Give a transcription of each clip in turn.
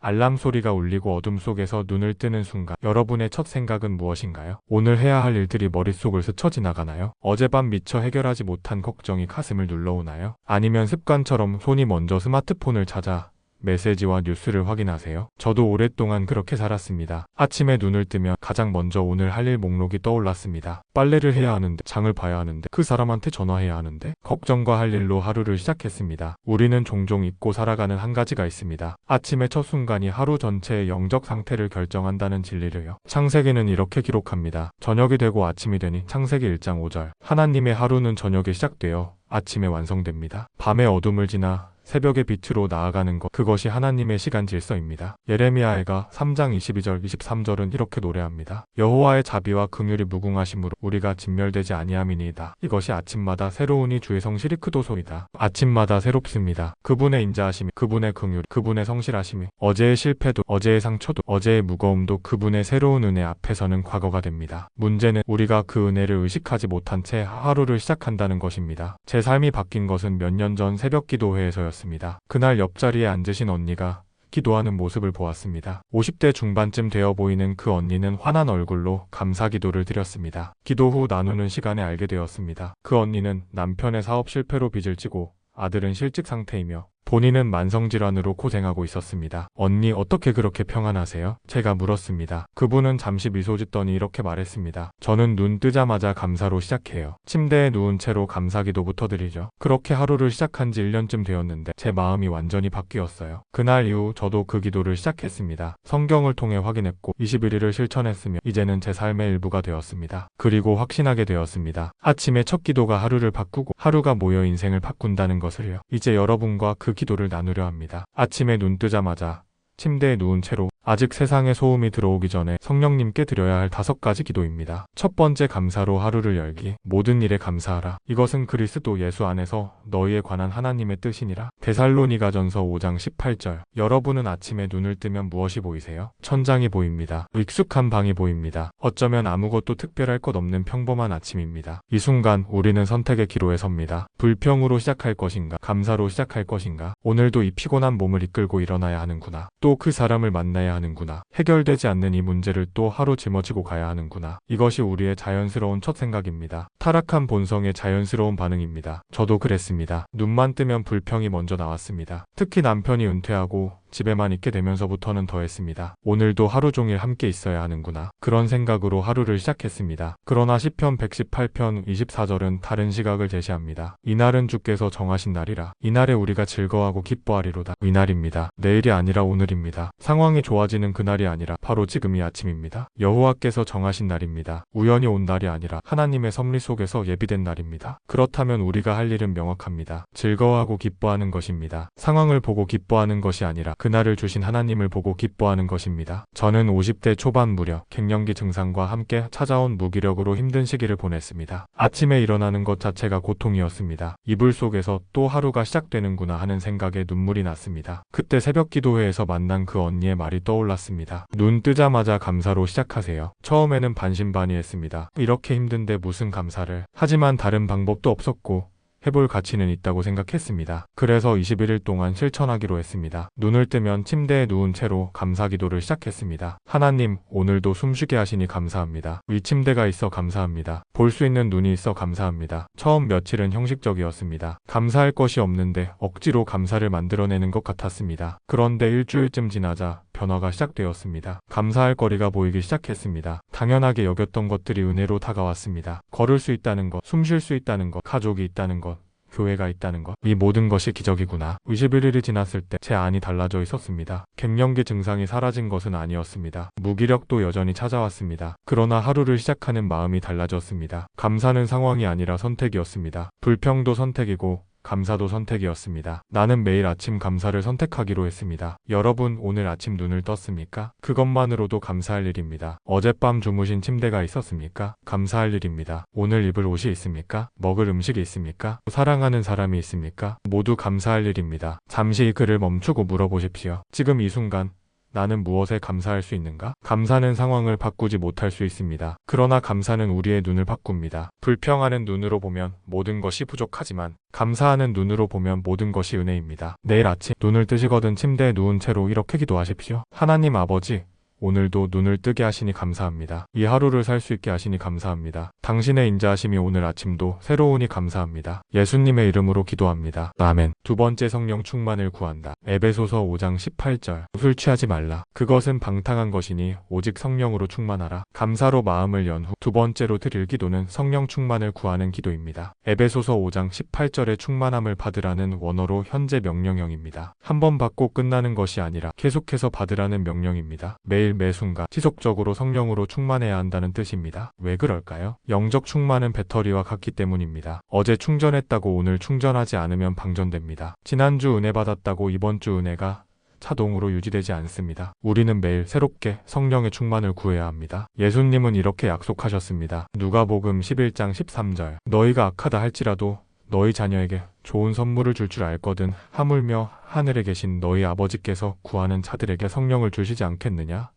알람 소리가 울리고 어둠 속에서 눈을 뜨는 순간 여러분의 첫 생각은 무엇인가요? 오늘 해야 할 일들이 머릿속을 스쳐 지나가나요? 어젯밤 미처 해결하지 못한 걱정이 가슴을 눌러오나요? 아니면 습관처럼 손이 먼저 스마트폰을 찾아 메시지와 뉴스를 확인하세요? 저도 오랫동안 그렇게 살았습니다. 아침에 눈을 뜨면 가장 먼저 오늘 할 일 목록이 떠올랐습니다. 빨래를 해야 하는데, 장을 봐야 하는데, 그 사람한테 전화해야 하는데, 걱정과 할 일로 하루를 시작했습니다. 우리는 종종 잊고 살아가는 한 가지가 있습니다. 아침의 첫 순간이 하루 전체의 영적 상태를 결정한다는 진리를요. 창세기는 이렇게 기록합니다. 저녁이 되고 아침이 되니 창세기 1장 5절. 하나님의 하루는 저녁에 시작되어 아침에 완성됩니다. 밤의 어둠을 지나 새벽의 빛으로 나아가는 것, 그것이 하나님의 시간 질서입니다. 예레미야가 3장 22절 23절은 이렇게 노래합니다. 여호와의 자비와 긍휼이 무궁하심으로 우리가 진멸되지 아니함이니이다. 이것이 아침마다 새로우니 주의 성실이 크도소이다. 아침마다 새롭습니다. 그분의 인자하심이, 그분의 긍휼, 그분의 성실하심이, 어제의 실패도, 어제의 상처도, 어제의 무거움도 그분의 새로운 은혜 앞에서는 과거가 됩니다. 문제는 우리가 그 은혜를 의식하지 못한 채 하루를 시작한다는 것입니다. 제 삶이 바뀐 것은 몇 년 전 새벽 기도회에서였습니다. 그날 옆자리에 앉으신 언니가 기도하는 모습을 보았습니다. 50대 중반쯤 되어 보이는 그 언니는 환한 얼굴로 감사 기도를 드렸습니다. 기도 후 나누는 시간에 알게 되었습니다. 그 언니는 남편의 사업 실패로 빚을 지고 아들은 실직 상태이며 본인은 만성질환으로 고생하고 있었습니다. 언니, 어떻게 그렇게 평안하세요? 제가 물었습니다. 그분은 잠시 미소 짓더니 이렇게 말했습니다. 저는 눈 뜨자마자 감사로 시작해요. 침대에 누운 채로 감사기도부터 드리죠. 그렇게 하루를 시작한 지 1년쯤 되었는데 제 마음이 완전히 바뀌었어요. 그날 이후 저도 그 기도를 시작했습니다. 성경을 통해 확인했고 21일을 실천했으며 이제는 제 삶의 일부가 되었습니다. 그리고 확신하게 되었습니다. 아침에 첫 기도가 하루를 바꾸고 하루가 모여 인생을 바꾼다는 것을요. 이제 여러분과 그 기도를 나누려 합니다. 아침에 눈 뜨자마자 침대에 누운 채로 아직 세상에 소음이 들어오기 전에 성령님께 드려야 할 5가지 기도입니다. 첫 번째, 감사로 하루를 열기. 모든 일에 감사하라. 이것은 그리스도 예수 안에서 너희에 관한 하나님의 뜻이니라. 데살로니가전서 5장 18절. 여러분은 아침에 눈을 뜨면 무엇이 보이세요? 천장이 보입니다. 익숙한 방이 보입니다. 어쩌면 아무것도 특별할 것 없는 평범한 아침입니다. 이 순간 우리는 선택의 기로에 섭니다. 불평으로 시작할 것인가, 감사로 시작할 것인가. 오늘도 이 피곤한 몸을 이끌고 일어나야 하는구나. 또 그 사람을 만나야 하는구나. 해결되지 않는 이 문제를 또 하루 짊어지고 가야 하는구나. 이것이 우리의 자연스러운 첫 생각입니다. 타락한 본성의 자연스러운 반응입니다. 저도 그랬습니다. 눈만 뜨면 불평이 먼저 나왔습니다. 특히 남편이 은퇴하고 집에만 있게 되면서부터는 더했습니다. 오늘도 하루 종일 함께 있어야 하는구나. 그런 생각으로 하루를 시작했습니다. 그러나 시편 118편 24절은 다른 시각을 제시합니다. 이날은 주께서 정하신 날이라. 이날에 우리가 즐거워하고 기뻐하리로다. 이날입니다. 내일이 아니라 오늘입니다. 상황이 좋아지는 그날이 아니라 바로 지금 이 아침입니다. 여호와께서 정하신 날입니다. 우연히 온 날이 아니라 하나님의 섭리 속에서 예비된 날입니다. 그렇다면 우리가 할 일은 명확합니다. 즐거워하고 기뻐하는 것입니다. 상황을 보고 기뻐하는 것이 아니라 그날을 주신 하나님을 보고 기뻐하는 것입니다. 저는 50대 초반 무렵 갱년기 증상과 함께 찾아온 무기력으로 힘든 시기를 보냈습니다. 아침에 일어나는 것 자체가 고통이었습니다. 이불 속에서 또 하루가 시작되는구나 하는 생각에 눈물이 났습니다. 그때 새벽 기도회에서 만난 그 언니의 말이 떠올랐습니다. 눈 뜨자마자 감사로 시작하세요. 처음에는 반신반의했습니다. 이렇게 힘든데 무슨 감사를. 하지만 다른 방법도 없었고 해볼 가치는 있다고 생각했습니다. 그래서 21일 동안 실천하기로 했습니다. 눈을 뜨면 침대에 누운 채로 감사 기도를 시작했습니다. 하나님, 오늘도 숨쉬게 하시니 감사합니다. 이 침대가 있어 감사합니다. 볼 수 있는 눈이 있어 감사합니다. 처음 며칠은 형식적이었습니다. 감사할 것이 없는데 억지로 감사를 만들어내는 것 같았습니다. 그런데 일주일쯤 지나자 변화가 시작되었습니다. 감사할 거리가 보이기 시작했습니다. 당연하게 여겼던 것들이 은혜로 다가왔습니다. 걸을 수 있다는 것, 숨 쉴 수 있다는 것, 가족이 있다는 것, 교회가 있다는 것, 이 모든 것이 기적이구나. 21일이 지났을 때 제 안이 달라져 있었습니다. 갱년기 증상이 사라진 것은 아니었습니다. 무기력도 여전히 찾아왔습니다. 그러나 하루를 시작하는 마음이 달라졌습니다. 감사는 상황이 아니라 선택이었습니다. 불평도 선택이고 감사도 선택이었습니다. 나는 매일 아침 감사를 선택하기로 했습니다. 여러분, 오늘 아침 눈을 떴습니까? 그것만으로도 감사할 일입니다. 어젯밤 주무신 침대가 있었습니까? 감사할 일입니다. 오늘 입을 옷이 있습니까? 먹을 음식이 있습니까? 사랑하는 사람이 있습니까? 모두 감사할 일입니다. 잠시 이 글을 멈추고 물어보십시오. 지금 이 순간 나는 무엇에 감사할 수 있는가? 감사는 상황을 바꾸지 못할 수 있습니다. 그러나 감사는 우리의 눈을 바꿉니다. 불평하는 눈으로 보면 모든 것이 부족하지만 감사하는 눈으로 보면 모든 것이 은혜입니다. 내일 아침 눈을 뜨시거든 침대에 누운 채로 이렇게 기도하십시오. 하나님 아버지, 오늘도 눈을 뜨게 하시니 감사합니다. 이 하루를 살 수 있게 하시니 감사합니다. 당신의 인자하심이 오늘 아침도 새로우니 감사합니다. 예수님의 이름으로 기도합니다. 아멘. 두 번째 성령 충만을 구한다. 에베소서 5장 18절. 술 취하지 말라. 그것은 방탕한 것이니 오직 성령으로 충만하라. 감사로 마음을 연 후 두 번째로 드릴 기도는 성령 충만을 구하는 기도입니다. 에베소서 5장 18절의 충만함을 받으라는 원어로 현재 명령형입니다. 한 번 받고 끝나는 것이 아니라 계속해서 받으라는 명령입니다. 매일 매 순간 지속적으로 성령으로 충만해야 한다는 뜻입니다. 왜 그럴까요? 영적 충만은 배터리와 같기 때문입니다. 어제 충전했다고 오늘 충전하지 않으면 방전됩니다. 지난주 은혜 받았다고 이번 주 은혜가 자동으로 유지되지 않습니다. 우리는 매일 새롭게 성령의 충만을 구해야 합니다. 예수님은 이렇게 약속하셨습니다. 누가복음 11장 13절. 너희가 악하다 할지라도 너희 자녀에게 좋은 선물을 줄 줄 알거든 하물며 하늘에 계신 너희 아버지께서 구하는 자들에게 성령을 주시지 않겠느냐?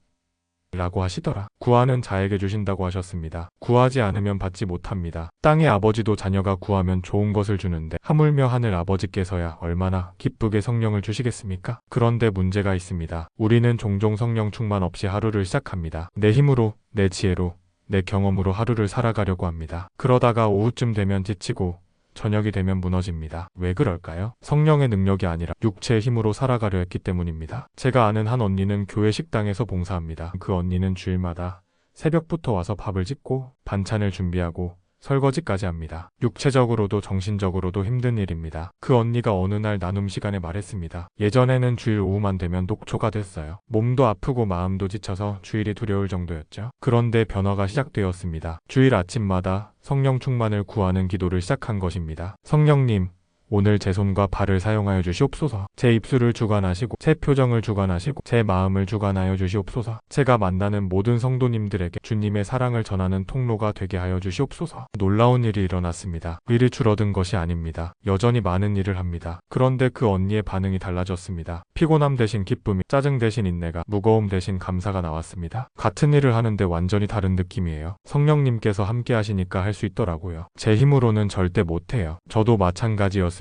라고 하시더라. 구하는 자에게 주신다고 하셨습니다. 구하지 않으면 받지 못합니다. 땅의 아버지도 자녀가 구하면 좋은 것을 주는데 하물며 하늘 아버지께서야 얼마나 기쁘게 성령을 주시겠습니까? 그런데 문제가 있습니다. 우리는 종종 성령 충만 없이 하루를 시작합니다. 내 힘으로, 내 지혜로, 내 경험으로 하루를 살아가려고 합니다. 그러다가 오후쯤 되면 지치고 저녁이 되면 무너집니다. 왜 그럴까요? 성령의 능력이 아니라 육체의 힘으로 살아가려 했기 때문입니다. 제가 아는 한 언니는 교회 식당에서 봉사합니다. 그 언니는 주일마다 새벽부터 와서 밥을 짓고 반찬을 준비하고 설거지까지 합니다. 육체적으로도 정신적으로도 힘든 일입니다. 그 언니가 어느 날 나눔 시간에 말했습니다. 예전에는 주일 오후만 되면 녹초가 됐어요. 몸도 아프고 마음도 지쳐서 주일이 두려울 정도였죠. 그런데 변화가 시작되었습니다. 주일 아침마다 성령 충만을 구하는 기도를 시작한 것입니다. 성령님, 오늘 제 손과 발을 사용하여 주시옵소서. 제 입술을 주관하시고 제 표정을 주관하시고 제 마음을 주관하여 주시옵소서. 제가 만나는 모든 성도님들에게 주님의 사랑을 전하는 통로가 되게 하여 주시옵소서. 놀라운 일이 일어났습니다. 일이 줄어든 것이 아닙니다. 여전히 많은 일을 합니다. 그런데 그 언니의 반응이 달라졌습니다. 피곤함 대신 기쁨이, 짜증 대신 인내가, 무거움 대신 감사가 나왔습니다. 같은 일을 하는데 완전히 다른 느낌이에요. 성령님께서 함께 하시니까 할 수 있더라고요. 제 힘으로는 절대 못해요. 저도 마찬가지였습니다.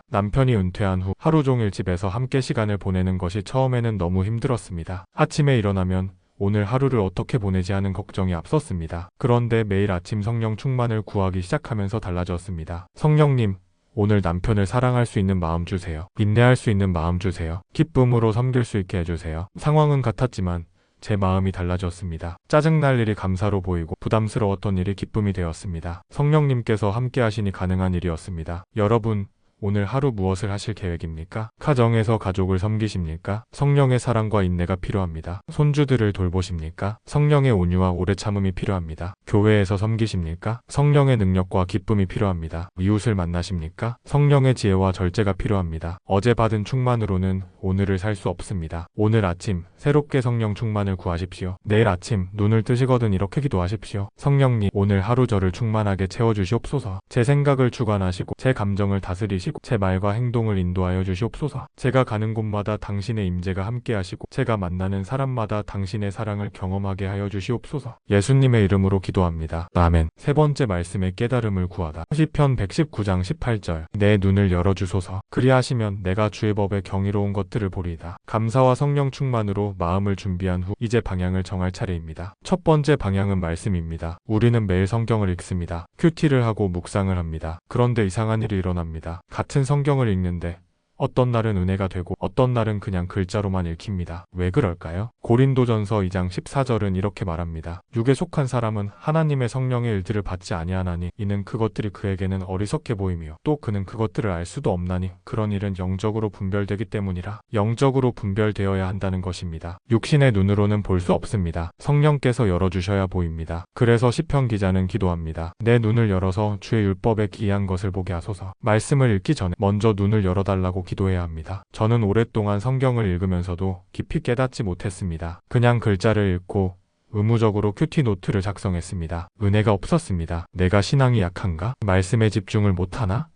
남편이 은퇴한 후 하루 종일 집에서 함께 시간을 보내는 것이 처음에는 너무 힘들었습니다. 아침에 일어나면 오늘 하루를 어떻게 보내지 하는 걱정이 앞섰습니다. 그런데 매일 아침 성령 충만을 구하기 시작하면서 달라졌습니다. 성령님, 오늘 남편을 사랑할 수 있는 마음 주세요. 인내할 수 있는 마음 주세요. 기쁨으로 섬길 수 있게 해주세요. 상황은 같았지만 제 마음이 달라졌습니다. 짜증날 일이 감사로 보이고 부담스러웠던 일이 기쁨이 되었습니다. 성령님께서 함께 하시니 가능한 일이었습니다. 여러분, 오늘 하루 무엇을 하실 계획입니까? 가정에서 가족을 섬기십니까? 성령의 사랑과 인내가 필요합니다. 손주들을 돌보십니까? 성령의 온유와 오래 참음이 필요합니다. 교회에서 섬기십니까? 성령의 능력과 기쁨이 필요합니다. 이웃을 만나십니까? 성령의 지혜와 절제가 필요합니다. 어제 받은 충만으로는 오늘을 살 수 없습니다. 오늘 아침 새롭게 성령 충만을 구하십시오. 내일 아침 눈을 뜨시거든 이렇게 기도하십시오. 성령님, 오늘 하루 저를 충만하게 채워주시옵소서. 제 생각을 주관하시고 제 감정을 다스리시고 제 말과 행동을 인도하여 주시옵소서. 제가 가는 곳마다 당신의 임재가 함께 하시고 제가 만나는 사람마다 당신의 사랑을 경험하게 하여 주시옵소서. 예수님의 이름으로 기도합니다. 아멘. 세 번째 말씀의 깨달음을 구하다. 시편 119장 18절. 내 눈을 열어주소서. 그리하시면 내가 주의 법에 경이로운 것들을 보리이다. 감사와 성령 충만으로 마음을 준비한 후 이제 방향을 정할 차례입니다. 첫 번째 방향은 말씀입니다. 우리는 매일 성경을 읽습니다. 큐티를 하고 묵상을 합니다. 그런데 이상한 일이 일어납니다. 같은 성경을 읽는데 어떤 날은 은혜가 되고 어떤 날은 그냥 글자로만 읽힙니다. 왜 그럴까요? 고린도전서 2장 14절은 이렇게 말합니다. 육에 속한 사람은 하나님의 성령의 일들을 받지 아니하나니 이는 그것들이 그에게는 어리석게 보이며 또 그는 그것들을 알 수도 없나니 그런 일은 영적으로 분별되기 때문이라. 영적으로 분별되어야 한다는 것입니다. 육신의 눈으로는 볼 수 없습니다. 성령께서 열어주셔야 보입니다. 그래서 시편 기자는 기도합니다. 내 눈을 열어서 주의 율법에 기이한 것을 보게 하소서. 말씀을 읽기 전에 먼저 눈을 열어달라고 기도해야 합니다. 저는 오랫동안 성경을 읽으면서도 깊이 깨닫지 못했습니다. 그냥 글자를 읽고 의무적으로 큐티 노트를 작성했습니다. 은혜가 없었습니다. 내가 신앙이 약한가? 말씀에 집중을 못하나?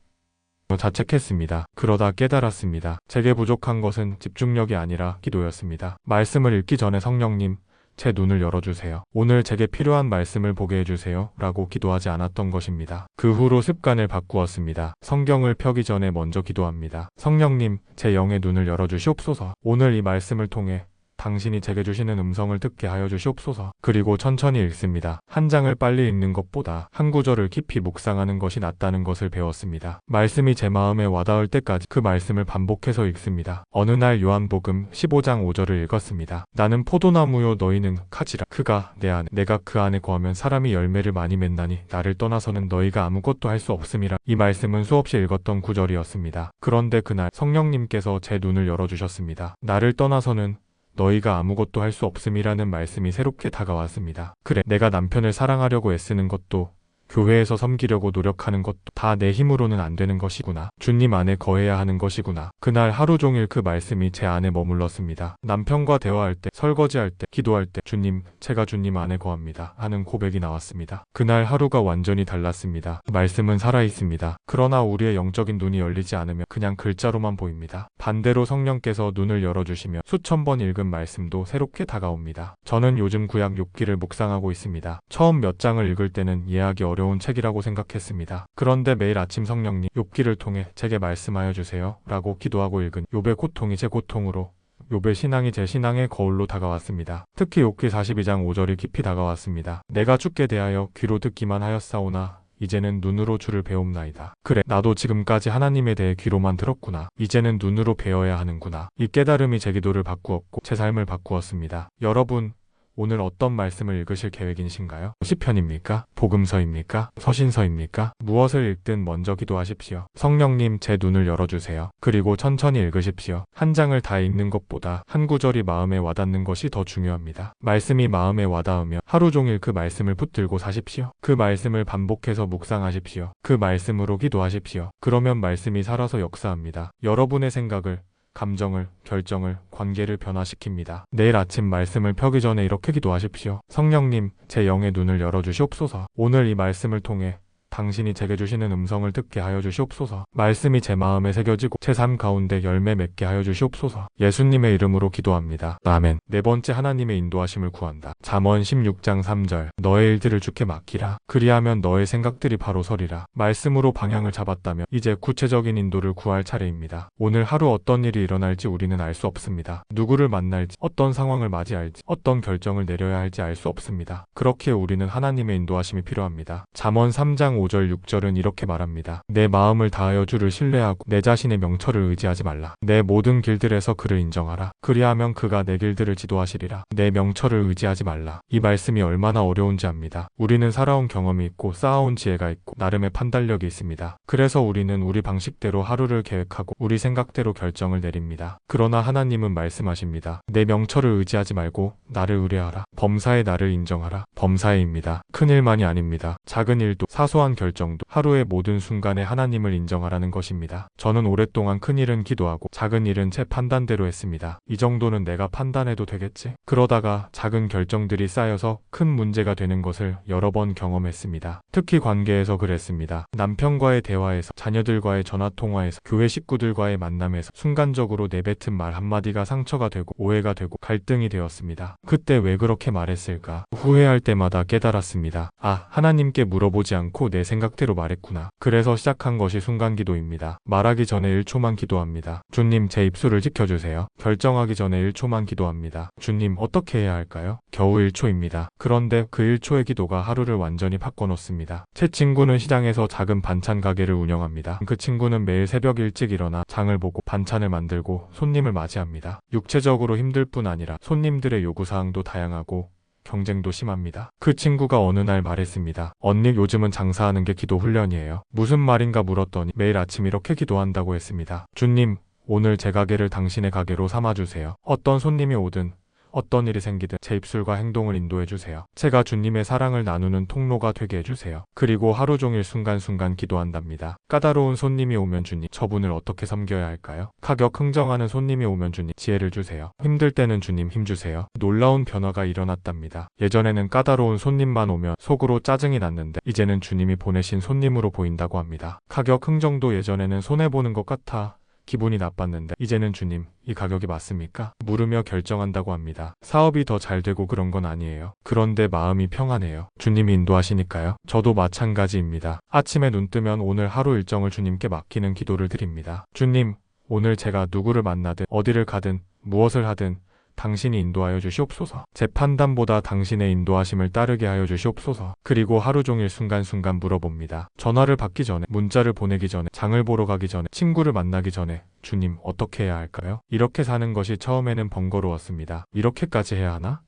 자책했습니다. 그러다 깨달았습니다. 제게 부족한 것은 집중력이 아니라 기도였습니다. 말씀을 읽기 전에 성령님, 제 눈을 열어주세요. 오늘 제게 필요한 말씀을 보게 해주세요. 라고 기도하지 않았던 것입니다. 그 후로 습관을 바꾸었습니다. 성경을 펴기 전에 먼저 기도합니다. 성령님, 제 영의 눈을 열어주시옵소서. 오늘 이 말씀을 통해 당신이 제게 주시는 음성을 듣게 하여 주시옵소서. 그리고 천천히 읽습니다. 한 장을 빨리 읽는 것보다 한 구절을 깊이 묵상하는 것이 낫다는 것을 배웠습니다. 말씀이 제 마음에 와닿을 때까지 그 말씀을 반복해서 읽습니다. 어느 날 요한복음 15장 5절을 읽었습니다. 나는 포도나무요 너희는 가지라. 그가 내 안에 내가 그 안에 거하면 사람이 열매를 많이 맺나니 나를 떠나서는 너희가 아무것도 할 수 없음이라. 이 말씀은 수없이 읽었던 구절이었습니다. 그런데 그날 성령님께서 제 눈을 열어주셨습니다. 나를 떠나서는 너희가 아무것도 할 수 없음이라는 말씀이 새롭게 다가왔습니다. 그래, 내가 남편을 사랑하려고 애쓰는 것도 교회에서 섬기려고 노력하는 것도 다 내 힘으로는 안 되는 것이구나. 주님 안에 거해야 하는 것이구나. 그날 하루 종일 그 말씀이 제 안에 머물렀습니다. 남편과 대화할 때, 설거지할 때, 기도할 때 주님, 제가 주님 안에 거합니다 하는 고백이 나왔습니다. 그날 하루가 완전히 달랐습니다. 말씀은 살아있습니다. 그러나 우리의 영적인 눈이 열리지 않으면 그냥 글자로만 보입니다. 반대로 성령께서 눈을 열어주시며 수천 번 읽은 말씀도 새롭게 다가옵니다. 저는 요즘 구약 욥기를 묵상하고 있습니다. 처음 몇 장을 읽을 때는 이해하기 어려운 책이라고 생각했습니다. 그런데 매일 아침 성령님, 욥기를 통해 제게 말씀하여 주세요 라고 기도하고 읽은 욥의 고통이 제 고통으로, 욥의 신앙이 제 신앙의 거울로 다가왔습니다. 특히 욥기 42장 5절이 깊이 다가왔습니다. 내가 주께 대하여 귀로 듣기만 하였사오나 이제는 눈으로 주를 배움나이다. 그래, 나도 지금까지 하나님에 대해 귀로만 들었구나. 이제는 눈으로 배워야 하는구나. 이 깨달음이 제 기도를 바꾸었고 제 삶을 바꾸었습니다. 여러분, 오늘 어떤 말씀을 읽으실 계획이신가요? 시편입니까? 복음서입니까? 서신서입니까? 무엇을 읽든 먼저 기도하십시오. 성령님, 제 눈을 열어주세요. 그리고 천천히 읽으십시오. 한 장을 다 읽는 것보다 한 구절이 마음에 와닿는 것이 더 중요합니다. 말씀이 마음에 와닿으며 하루 종일 그 말씀을 붙들고 사십시오. 그 말씀을 반복해서 묵상하십시오. 그 말씀으로 기도하십시오. 그러면 말씀이 살아서 역사합니다. 여러분의 생각을, 감정을, 결정을, 관계를 변화시킵니다. 내일 아침 말씀을 펴기 전에 이렇게 기도하십시오. 성령님, 제 영의 눈을 열어주시옵소서. 오늘 이 말씀을 통해 당신이 제게 주시는 음성을 듣게 하여 주시옵소서. 말씀이 제 마음에 새겨지고 제 삶 가운데 열매 맺게 하여 주시옵소서. 예수님의 이름으로 기도합니다. 아멘. 네 번째, 하나님의 인도하심을 구한다. 잠언 16장 3절. 너의 일들을 주께 맡기라. 그리하면 너의 생각들이 바로 서리라. 말씀으로 방향을 잡았다면 이제 구체적인 인도를 구할 차례입니다. 오늘 하루 어떤 일이 일어날지 우리는 알 수 없습니다. 누구를 만날지, 어떤 상황을 맞이할지, 어떤 결정을 내려야 할지 알 수 없습니다. 그렇기에 우리는 하나님의 인도하심이 필요합니다. 잠언 3장 5절 6절은 이렇게 말합니다. 내 마음을 다하여 주를 신뢰하고 내 자신의 명철을 의지하지 말라. 내 모든 길들에서 그를 인정하라. 그리하면 그가 내 길들을 지도하시리라. 내 명철을 의지하지 말라. 이 말씀이 얼마나 어려운지 압니다. 우리는 살아온 경험이 있고 쌓아온 지혜가 있고 나름의 판단력이 있습니다. 그래서 우리는 우리 방식대로 하루를 계획하고 우리 생각대로 결정을 내립니다. 그러나 하나님은 말씀하십니다. 내 명철을 의지하지 말고 나를 의뢰하라. 범사에 나를 인정하라. 범사에입니다. 큰 일만이 아닙니다. 작은 일도, 사소한 결정도, 하루의 모든 순간에 하나님을 인정하라는 것입니다. 저는 오랫동안 큰 일은 기도하고 작은 일은 제 판단대로 했습니다. 이 정도는 내가 판단해도 되겠지? 그러다가 작은 결정들이 쌓여서 큰 문제가 되는 것을 여러 번 경험했습니다. 특히 관계에서 그랬습니다. 남편과의 대화에서, 자녀들과의 전화통화에서, 교회 식구들과의 만남에서 순간적으로 내뱉은 말 한마디가 상처가 되고 오해가 되고 갈등이 되었습니다. 그때 왜 그렇게 말했을까? 후회할 때마다 깨달았습니다. 아, 하나님께 물어보지 않고 내 생각대로 말했구나. 그래서 시작한 것이 순간기도입니다. 말하기 전에 1초만 기도합니다. 주님, 제 입술을 지켜주세요. 결정하기 전에 1초만 기도합니다. 주님, 어떻게 해야 할까요? 겨우 1초입니다. 그런데 그 1초의 기도가 하루를 완전히 바꿔놓습니다. 제 친구는 시장에서 작은 반찬 가게를 운영합니다. 그 친구는 매일 새벽 일찍 일어나 장을 보고 반찬을 만들고 손님을 맞이합니다. 육체적으로 힘들 뿐 아니라 손님들의 요구사항도 다양하고 경쟁도 심합니다. 그 친구가 어느 날 말했습니다. 언니, 요즘은 장사하는 게 기도 훈련이에요. 무슨 말인가 물었더니 매일 아침 이렇게 기도한다고 했습니다. 주님, 오늘 제 가게를 당신의 가게로 삼아주세요. 어떤 손님이 오든 어떤 일이 생기든 제 입술과 행동을 인도해 주세요. 제가 주님의 사랑을 나누는 통로가 되게 해주세요. 그리고 하루 종일 순간순간 기도한답니다. 까다로운 손님이 오면 주님, 저분을 어떻게 섬겨야 할까요? 가격 흥정하는 손님이 오면 주님, 지혜를 주세요. 힘들 때는 주님 힘주세요. 놀라운 변화가 일어났답니다. 예전에는 까다로운 손님만 오면 속으로 짜증이 났는데 이제는 주님이 보내신 손님으로 보인다고 합니다. 가격 흥정도 예전에는 손해보는 것 같아 기분이 나빴는데 이제는 주님, 이 가격이 맞습니까? 물으며 결정한다고 합니다. 사업이 더 잘 되고 그런 건 아니에요. 그런데 마음이 평안해요. 주님이 인도하시니까요. 저도 마찬가지입니다. 아침에 눈 뜨면 오늘 하루 일정을 주님께 맡기는 기도를 드립니다. 주님, 오늘 제가 누구를 만나든 어디를 가든 무엇을 하든 당신이 인도하여 주시옵소서. 제 판단보다 당신의 인도하심을 따르게 하여 주시옵소서. 그리고 하루 종일 순간순간 물어봅니다. 전화를 받기 전에, 문자를 보내기 전에, 장을 보러 가기 전에, 친구를 만나기 전에 주님 어떻게 해야 할까요? 이렇게 사는 것이 처음에는 번거로웠습니다. 이렇게까지 해야 하나?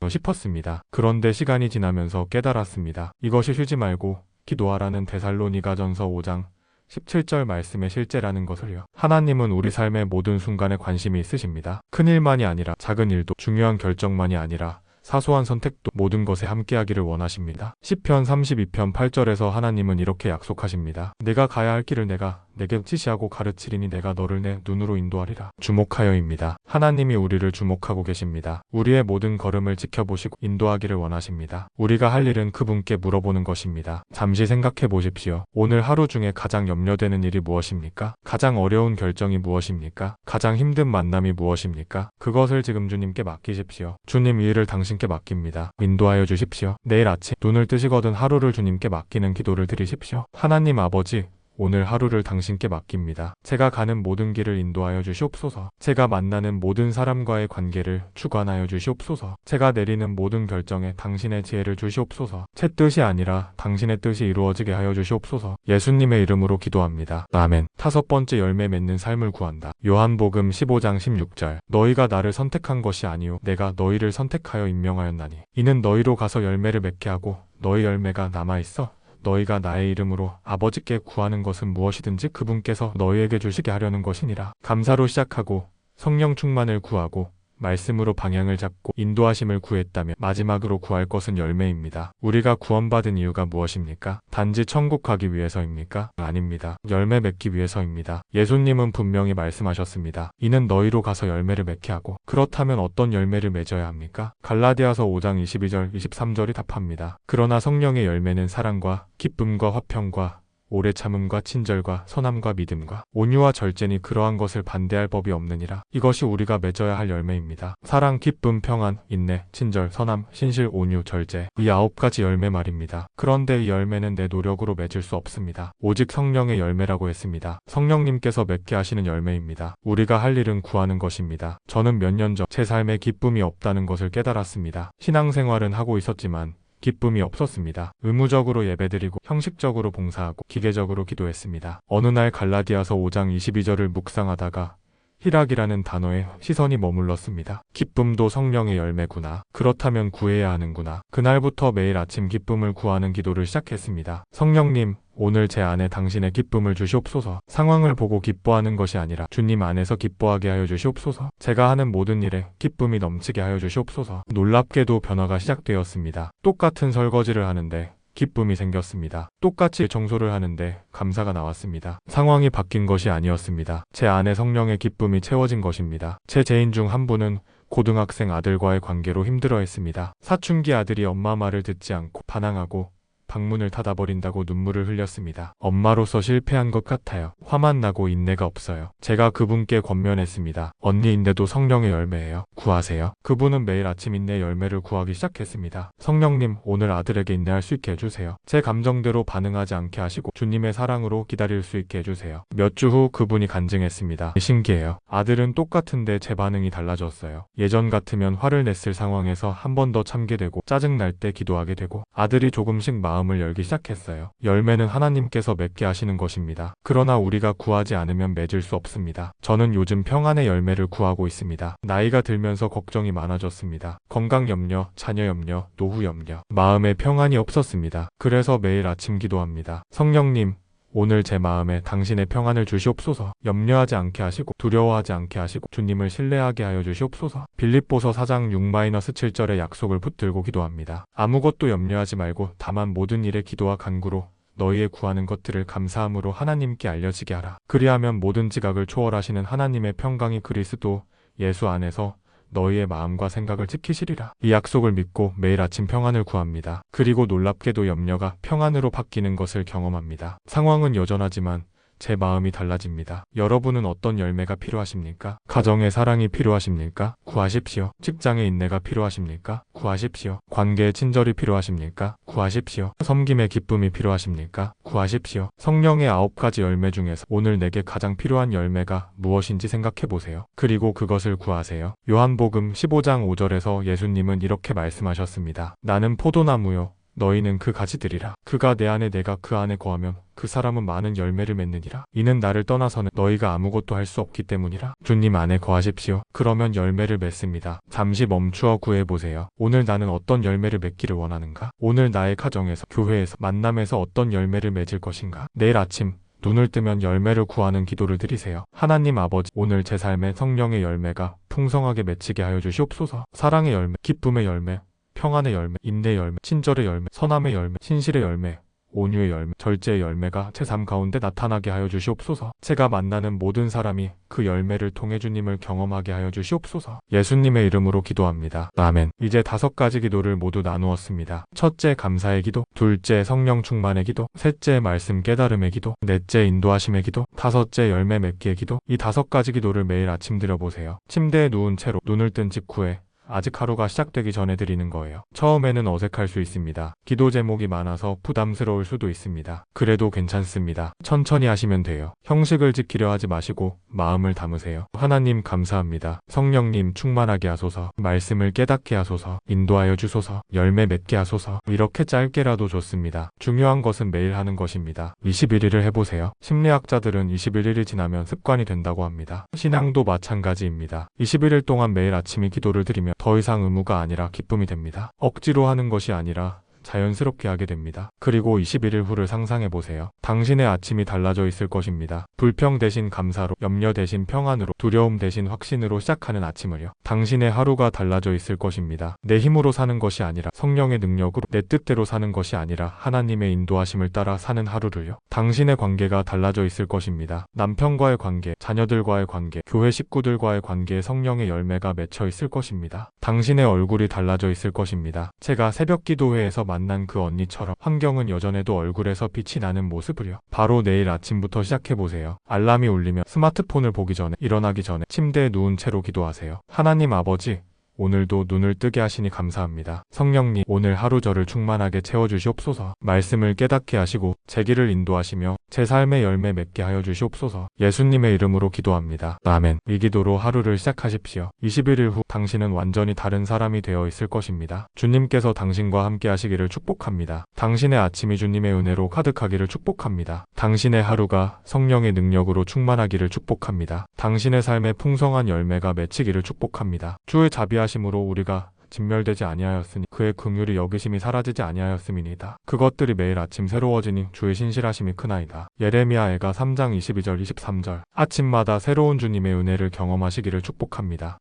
싶었습니다. 그런데 시간이 지나면서 깨달았습니다. 이것이 쉬지 말고 기도하라는 데살로니가전서 5장 17절 말씀의 실제라는 것을요. 하나님은 우리 삶의 모든 순간에 관심이 있으십니다. 큰 일만이 아니라 작은 일도, 중요한 결정만이 아니라 사소한 선택도 모든 것에 함께하기를 원하십니다. 시편 32편 8절에서 하나님은 이렇게 약속하십니다. 내가 가야 할 길을 내가 내게 지시하고 가르치리니 내가 너를 내 눈으로 인도하리라. 주목하여입니다. 하나님이 우리를 주목하고 계십니다. 우리의 모든 걸음을 지켜보시고 인도하기를 원하십니다. 우리가 할 일은 그분께 물어보는 것입니다. 잠시 생각해 보십시오. 오늘 하루 중에 가장 염려되는 일이 무엇입니까? 가장 어려운 결정이 무엇입니까? 가장 힘든 만남이 무엇입니까? 그것을 지금 주님께 맡기십시오. 주님, 이 일을 당신께 맡깁니다. 인도하여 주십시오. 내일 아침 눈을 뜨시거든 하루를 주님께 맡기는 기도를 드리십시오. 하나님 아버지, 오늘 하루를 당신께 맡깁니다. 제가 가는 모든 길을 인도하여 주시옵소서. 제가 만나는 모든 사람과의 관계를 주관하여 주시옵소서. 제가 내리는 모든 결정에 당신의 지혜를 주시옵소서. 제 뜻이 아니라 당신의 뜻이 이루어지게 하여 주시옵소서. 예수님의 이름으로 기도합니다. 아멘. 5번째, 열매 맺는 삶을 구한다. 요한복음 15장 16절. 너희가 나를 선택한 것이 아니요 내가 너희를 선택하여 임명하였나니 이는 너희로 가서 열매를 맺게 하고 너희 열매가 남아있어 너희가 나의 이름으로 아버지께 구하는 것은 무엇이든지 그분께서 너희에게 주시게 하려는 것이니라. 감사로 시작하고 성령 충만을 구하고 말씀으로 방향을 잡고 인도하심을 구했다면 마지막으로 구할 것은 열매입니다. 우리가 구원받은 이유가 무엇입니까? 단지 천국 가기 위해서입니까? 아닙니다. 열매 맺기 위해서입니다. 예수님은 분명히 말씀하셨습니다. 이는 너희로 가서 열매를 맺게 하고. 그렇다면 어떤 열매를 맺어야 합니까? 갈라디아서 5장 22절 23절이 답합니다. 그러나 성령의 열매는 사랑과 기쁨과 화평과 오래 참음과 친절과 선함과 믿음과 온유와 절제니 그러한 것을 반대할 법이 없느니라. 이것이 우리가 맺어야 할 열매입니다. 사랑, 기쁨, 평안, 인내, 친절, 선함, 신실, 온유, 절제, 이 9가지 열매 말입니다. 그런데 이 열매는 내 노력으로 맺을 수 없습니다. 오직 성령의 열매라고 했습니다. 성령님께서 맺게 하시는 열매입니다. 우리가 할 일은 구하는 것입니다. 저는 몇 년 전 제 삶에 기쁨이 없다는 것을 깨달았습니다. 신앙생활은 하고 있었지만 기쁨이 없었습니다. 의무적으로 예배드리고 형식적으로 봉사하고 기계적으로 기도했습니다. 어느 날 갈라디아서 5장 22절을 묵상하다가 희락이라는 단어에 시선이 머물렀습니다. 기쁨도 성령의 열매구나. 그렇다면 구해야 하는구나. 그날부터 매일 아침 기쁨을 구하는 기도를 시작했습니다. 성령님, 오늘 제 안에 당신의 기쁨을 주시옵소서. 상황을 보고 기뻐하는 것이 아니라 주님 안에서 기뻐하게 하여 주시옵소서. 제가 하는 모든 일에 기쁨이 넘치게 하여 주시옵소서. 놀랍게도 변화가 시작되었습니다. 똑같은 설거지를 하는데 기쁨이 생겼습니다. 똑같이 청소를 하는데 감사가 나왔습니다. 상황이 바뀐 것이 아니었습니다. 제 안에 성령의 기쁨이 채워진 것입니다. 제 지인 중 한 분은 고등학생 아들과의 관계로 힘들어했습니다. 사춘기 아들이 엄마 말을 듣지 않고 반항하고 방문을 닫아버린다고 눈물을 흘렸습니다. 엄마로서 실패한 것 같아요. 화만 나고 인내가 없어요. 제가 그분께 권면했습니다. 언니, 인내도 성령의 열매예요. 구하세요. 그분은 매일 아침 인내 열매를 구하기 시작했습니다. 성령님, 오늘 아들에게 인내할 수 있게 해주세요. 제 감정대로 반응하지 않게 하시고 주님의 사랑으로 기다릴 수 있게 해주세요. 몇 주 후 그분이 간증했습니다. 신기해요. 아들은 똑같은데 제 반응이 달라졌어요. 예전 같으면 화를 냈을 상황에서 한 번 더 참게 되고 짜증날 때 기도하게 되고 아들이 조금씩 마음을 열기 시작했어요. 열매는 하나님께서 맺게 하시는 것입니다. 그러나 우리가 구하지 않으면 맺을 수 없습니다. 저는 요즘 평안의 열매를 구하고 있습니다. 나이가 들면서 걱정이 많아졌습니다. 건강 염려, 자녀 염려, 노후 염려, 마음에 평안이 없었습니다. 그래서 매일 아침 기도합니다. 성령님, 오늘 제 마음에 당신의 평안을 주시옵소서. 염려하지 않게 하시고 두려워하지 않게 하시고 주님을 신뢰하게 하여 주시옵소서. 빌립보서 4장 6-7절의 약속을 붙들고 기도합니다. 아무것도 염려하지 말고 다만 모든 일에 기도와 간구로 너희의 구하는 것들을 감사함으로 하나님께 알려지게 하라. 그리하면 모든 지각을 초월하시는 하나님의 평강이 그리스도 예수 안에서 너희의 마음과 생각을 지키시리라. 이 약속을 믿고 매일 아침 평안을 구합니다. 그리고 놀랍게도 염려가 평안으로 바뀌는 것을 경험합니다. 상황은 여전하지만 제 마음이 달라집니다. 여러분은 어떤 열매가 필요하십니까? 가정의 사랑이 필요하십니까? 구하십시오. 직장의 인내가 필요하십니까? 구하십시오. 관계의 친절이 필요하십니까? 구하십시오. 섬김의 기쁨이 필요하십니까? 구하십시오. 성령의 9가지 열매 중에서 오늘 내게 가장 필요한 열매가 무엇인지 생각해 보세요. 그리고 그것을 구하세요. 요한복음 15장 5절에서 예수님은 이렇게 말씀하셨습니다. 나는 포도나무요. 너희는 그 가지들이라. 그가 내 안에 내가 그 안에 거하면 그 사람은 많은 열매를 맺느니라. 이는 나를 떠나서는 너희가 아무것도 할 수 없기 때문이라. 주님 안에 거하십시오. 그러면 열매를 맺습니다. 잠시 멈추어 구해보세요. 오늘 나는 어떤 열매를 맺기를 원하는가? 오늘 나의 가정에서, 교회에서, 만남에서 어떤 열매를 맺을 것인가? 내일 아침 눈을 뜨면 열매를 구하는 기도를 드리세요. 하나님 아버지, 오늘 제 삶에 성령의 열매가 풍성하게 맺히게 하여 주시옵소서. 사랑의 열매, 기쁨의 열매, 평안의 열매, 인내의 열매, 친절의 열매, 선함의 열매, 신실의 열매, 온유의 열매, 절제의 열매가 제 삶 가운데 나타나게 하여 주시옵소서. 제가 만나는 모든 사람이 그 열매를 통해 주님을 경험하게 하여 주시옵소서. 예수님의 이름으로 기도합니다. 아멘. 이제 5가지 기도를 모두 나누었습니다. 첫째, 감사의 기도. 둘째, 성령 충만의 기도. 셋째, 말씀 깨달음의 기도. 넷째, 인도하심의 기도. 다섯째, 열매 맺기의 기도. 이 5가지 기도를 매일 아침 드려보세요. 침대에 누운 채로 눈을 뜬 직후에 아직 하루가 시작되기 전에 드리는 거예요. 처음에는 어색할 수 있습니다. 기도 제목이 많아서 부담스러울 수도 있습니다. 그래도 괜찮습니다. 천천히 하시면 돼요. 형식을 지키려 하지 마시고 마음을 담으세요. 하나님 감사합니다. 성령님 충만하게 하소서. 말씀을 깨닫게 하소서. 인도하여 주소서. 열매 맺게 하소서. 이렇게 짧게라도 좋습니다. 중요한 것은 매일 하는 것입니다. 21일을 해보세요. 심리학자들은 21일이 지나면 습관이 된다고 합니다. 신앙도 마찬가지입니다. 21일 동안 매일 아침에 기도를 드리면 더 이상 의무가 아니라 기쁨이 됩니다. 억지로 하는 것이 아니라 자연스럽게 하게 됩니다. 그리고 21일 후를 상상해보세요. 당신의 아침이 달라져 있을 것입니다. 불평 대신 감사로, 염려 대신 평안으로, 두려움 대신 확신으로 시작하는 아침을요. 당신의 하루가 달라져 있을 것입니다. 내 힘으로 사는 것이 아니라 성령의 능력으로, 내 뜻대로 사는 것이 아니라 하나님의 인도하심을 따라 사는 하루를요. 당신의 관계가 달라져 있을 것입니다. 남편과의 관계, 자녀들과의 관계, 교회 식구들과의 관계에 성령의 열매가 맺혀 있을 것입니다. 당신의 얼굴이 달라져 있을 것입니다. 제가 새벽 기도회에서 만난 그 언니처럼 환경은 여전해도 얼굴에서 빛이 나는 모습을요. 바로 내일 아침부터 시작해보세요. 알람이 울리면 스마트폰을 보기 전에, 일어나기 전에 침대에 누운 채로 기도하세요. 하나님 아버지, 오늘도 눈을 뜨게 하시니 감사합니다. 성령님, 오늘 하루 저를 충만하게 채워주시옵소서. 말씀을 깨닫게 하시고 제 길을 인도하시며 제 삶의 열매 맺게 하여 주시옵소서. 예수님의 이름으로 기도합니다. 아멘. 이 기도로 하루를 시작하십시오. 21일 후 당신은 완전히 다른 사람이 되어 있을 것입니다. 주님께서 당신과 함께 하시기를 축복합니다. 당신의 아침이 주님의 은혜로 가득하기를 축복합니다. 당신의 하루가 성령의 능력으로 충만하기를 축복합니다. 당신의 삶에 풍성한 열매가 맺히기를 축복합니다. 주의 자비하심으로 우리가 진멸되지 아니하였으니 그의 긍휼이 여기심이 사라지지 아니하였음이니이다. 그것들이 매일 아침 새로워지니 주의 신실하심이 크나이다. 예레미야 애가 3장 22절 23절. 아침마다 새로운 주님의 은혜를 경험하시기를 축복합니다.